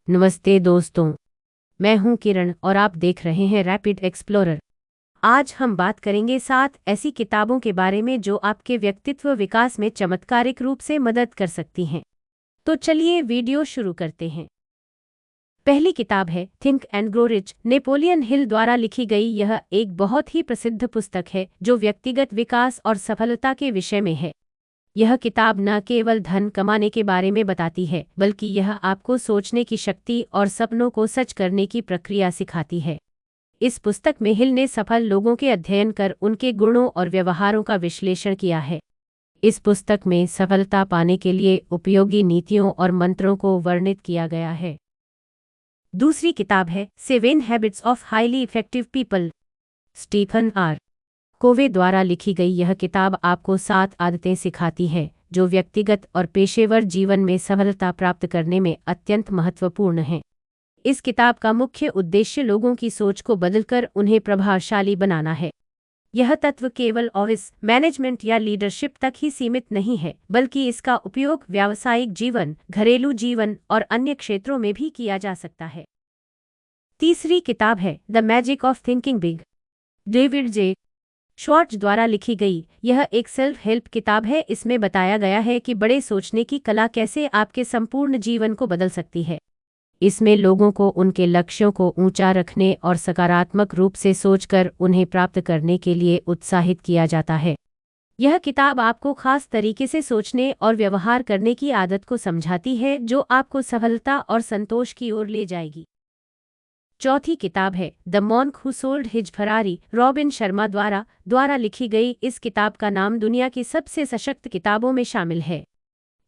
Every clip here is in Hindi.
नमस्ते दोस्तों, मैं हूं किरण और आप देख रहे हैं रैपिड एक्सप्लोरर। आज हम बात करेंगे 7 ऐसी किताबों के बारे में जो आपके व्यक्तित्व विकास में चमत्कारिक रूप से मदद कर सकती हैं। तो चलिए वीडियो शुरू करते हैं। पहली किताब है think and grow rich, Napoleon Hill द्वारा लिखी गई। यह एक बहुत ही प्रसिद्ध पुस्तक है जो व्यक्तिगत विकास और सफलता के विषय में है। यह किताब न केवल धन कमाने के बारे में बताती है, बल्कि यह आपको सोचने की शक्ति और सपनों को सच करने की प्रक्रिया सिखाती है। इस पुस्तक में हिल ने सफल लोगों के अध्ययन कर उनके गुणों और व्यवहारों का विश्लेषण किया है। इस पुस्तक में सफलता पाने के लिए उपयोगी नीतियों और मंत्रों को वर्णित किया गया है। दूसरी किताब है 7 habits of highly effective people, Stephen R Covey द्वारा लिखी गई। यह किताब आपको 7 आदतें सिखाती है जो व्यक्तिगत और पेशेवर जीवन में सफलता प्राप्त करने में अत्यंत महत्वपूर्ण हैं। इस किताब का मुख्य उद्देश्य लोगों की सोच को बदलकर उन्हें प्रभावशाली बनाना है। यह तत्व केवल ऑफिस मैनेजमेंट या लीडरशिप तक ही सीमित नहीं है, बल्कि इसका उपयोग व्यावसायिक जीवन, घरेलू जीवन और अन्य क्षेत्रों में भी किया जा सकता है। तीसरी किताब है the magic of thinking big, David J Schwartz द्वारा लिखी गई। यह एक सेल्फ हेल्प किताब है। इसमें बताया गया है कि बड़े सोचने की कला कैसे आपके संपूर्ण जीवन को बदल सकती है। इसमें लोगों को उनके लक्ष्यों को ऊंचा रखने और सकारात्मक रूप से सोचकर उन्हें प्राप्त करने के लिए उत्साहित किया जाता है। यह किताब आपको खास तरीके से सोचने और व्यवहार करने की आदत को समझाती है जो आपको सफलता और संतोष की ओर ले जाएगी। चौथी किताब है the monk who sold his Ferrari, robin Sharma द्वारा लिखी गई। इस किताब का नाम दुनिया की सबसे सशक्त किताबों में शामिल है।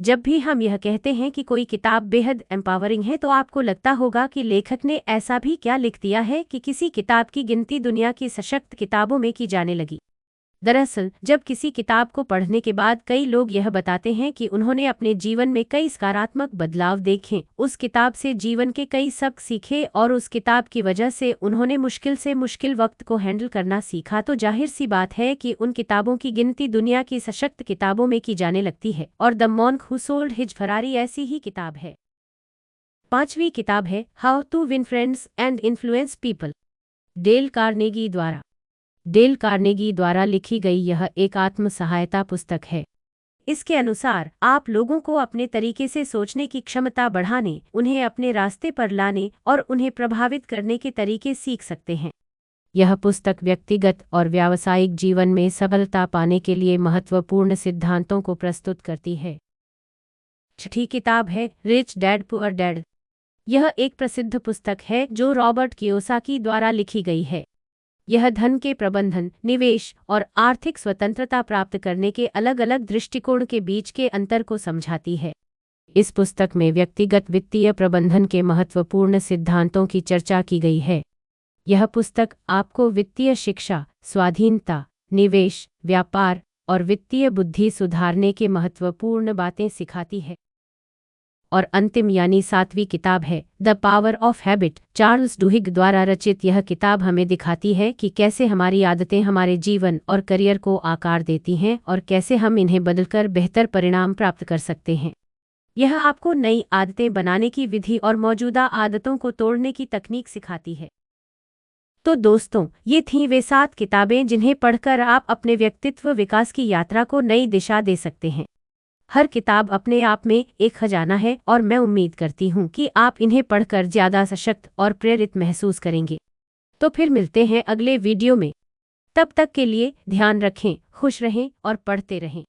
जब भी हम यह कहते हैं कि कोई किताब बेहद एम्पावरिंग है, तो आपको लगता होगा कि लेखक ने ऐसा भी क्या लिख दिया है कि किसी किताब की गिनती दुनिया की सशक्त किताबों में की जाने लगी। दरअसल, जब किसी किताब को पढ़ने के बाद कई लोग यह बताते हैं कि उन्होंने अपने जीवन में कई सकारात्मक बदलाव देखे, उस किताब से जीवन के कई सबक सीखे और उस किताब की वजह से उन्होंने मुश्किल से मुश्किल वक्त को हैंडल करना सीखा, तो जाहिर सी बात है कि उन किताबों की गिनती दुनिया की सशक्त किताबों में की जाने लगती है। और the monk who sold his Ferrari ऐसी ही किताब है। पांचवी किताब है how to win friends and influence people, Dale Carnegie द्वारा लिखी गई। यह एक आत्म सहायता पुस्तक है। इसके अनुसार आप लोगों को अपने तरीके से सोचने की क्षमता बढ़ाने, उन्हें अपने रास्ते पर लाने और उन्हें प्रभावित करने के तरीके सीख सकते हैं। यह पुस्तक व्यक्तिगत और व्यावसायिक जीवन में सफलता पाने के लिए महत्वपूर्ण सिद्धांतों को प्रस्तुत करती है। छठी किताब है रिच डैड पुअर डैड। यह एक प्रसिद्ध पुस्तक है जो रॉबर्ट कियोसाकी द्वारा लिखी गई है। यह धन के प्रबंधन, निवेश और आर्थिक स्वतंत्रता प्राप्त करने के अलग-अलग दृष्टिकोण के बीच के अंतर को समझाती है। इस पुस्तक में व्यक्तिगत वित्तीय प्रबंधन के महत्वपूर्ण सिद्धांतों की चर्चा की गई है। यह पुस्तक आपको वित्तीय शिक्षा, स्वाधीनता, निवेश, व्यापार और वित्तीय बुद्धि सुधारने के महत्वपूर्ण बातें सिखाती है। और अंतिम यानी 7वीं किताब है the power of habit, Charles Duhigg द्वारा रचित। यह किताब हमें दिखाती है कि कैसे हमारी आदतें हमारे जीवन और करियर को आकार देती हैं और कैसे हम इन्हें बदलकर बेहतर परिणाम प्राप्त कर सकते हैं। यह आपको नई आदतें बनाने की विधि और मौजूदा आदतों को तोड़ने की तकनीक सिखाती है। तो दोस्तों, ये थीं वे 7 किताबें जिन्हें पढ़कर आप अपने व्यक्तित्व विकास की यात्रा को नई दिशा दे सकते हैं। हर किताब अपने आप में एक खजाना है और मैं उम्मीद करती हूँ कि आप इन्हें पढ़कर ज़्यादा सशक्त और प्रेरित महसूस करेंगे। तो फिर मिलते हैं अगले वीडियो में। तब तक के लिए ध्यान रखें, खुश रहें और पढ़ते रहें।